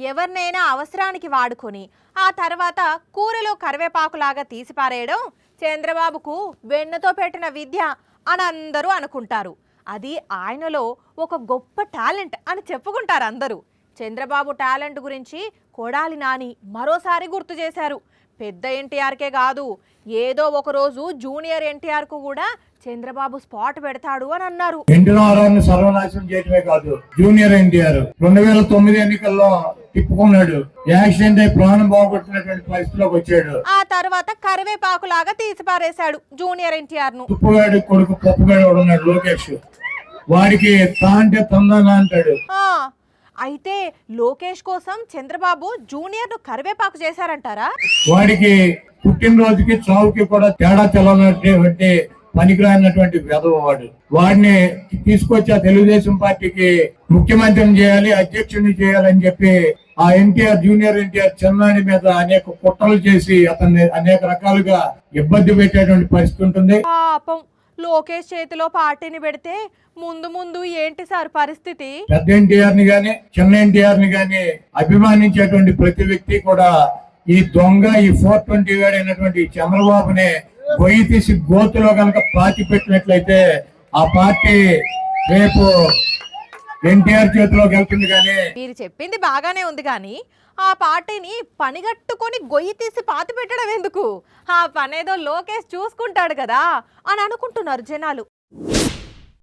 ఎవరినైనా అవసరానికి వాడుకొని ఆ తర్వాత కూరలో కరివేపాకులాగా తీసిపారేయడం చంద్రబాబుకు వెన్నతో పెట్టిన విద్య అని అందరూ అనుకుంటారు. అది ఆయనలో ఒక గొప్ప టాలెంట్ అని చెప్పుకుంటారు అందరూ. చంద్రబాబు టాలెంట్ గురించి కొడాలి నాని మరోసారి గుర్తు చేశారు. పెద్ద ఎన్టీఆర్కే కాదు, ఏదో ఒక రోజు జూనియర్ ఎన్టీఆర్కు కూడా చంద్రబాబు స్పాట్ పెడతాడు అని అన్నారు. ఎన్టీఆర్ని సర్వనాశనం చేయడమే కాదు, జూనియర్ ఎన్టీఆర్ 2009 ఎన్నికల్లో తిప్పుకున్నాడు. యాక్సిడెంట్ అయి ప్రాణం బాగుపడుతున్నటువంటి పరిస్థితిలోకి వచ్చాడు. ఆ తర్వాత కరివేపాకులాగా తీసిపారేశాడు జూనియర్ ఎన్టీఆర్ ను. తుప్పుగాడి కొడుకు పప్పుగాడు ఉన్నాడు లోకేష్, వాడికి తా అంటే తందానా అంటాడు. అయితే లోకేష్ కోసం చంద్రబాబు జూనియర్ ను కరివేపాకు చేశారంటారా? వాడికి పుట్టినరోజుకి చావుకి కూడా తేడా తెలవనటువంటి పనికిరానటువంటి వెధవాడు. వాడిని తీసుకొచ్చి ఆ తెలుగుదేశం పార్టీకి ముఖ్యమంత్రిని చేయాలి, అధ్యక్షుడిని చేయాలని చెప్పి ఆ ఎన్టీఆర్ జూనియర్ ఎన్టీఆర్ చిన్నాని మీద అనేక కుట్రలు చేసి అతన్ని అనేక రకాలుగా ఇబ్బంది పెట్టేటువంటి పరిస్థితి ఉంటుంది. పాపం లోకేష్ చేతిలో పార్టీని పెడితే ముందు ముందు ఏంటి సార్ పరిస్థితి? పెద్ద ఎన్టీఆర్ ని గాని చిన్న ఎన్టీఆర్ ని గాని అభిమానించేటువంటి ప్రతి వ్యక్తి కూడా ఈ దొంగ, ఈ 420 అయినటువంటి చంద్రబాబుని గొయ్యి తీసి గోతులో కనుక పాతి పెట్టినట్లయితే ఆ పార్టీ రేపు ఎన్టీఆర్ చేతిలోకి వెళ్తుంది. కానీ మీరు చెప్పింది బాగానే ఉంది, కానీ ఆ పార్టీని పనిగట్టుకొని గొయ్యి తీసి పాతి పెట్టడం ఎందుకు? ఆ పనేదో లోకేష్ చూసుకుంటాడు కదా అని అనుకుంటున్నారు జనాలు.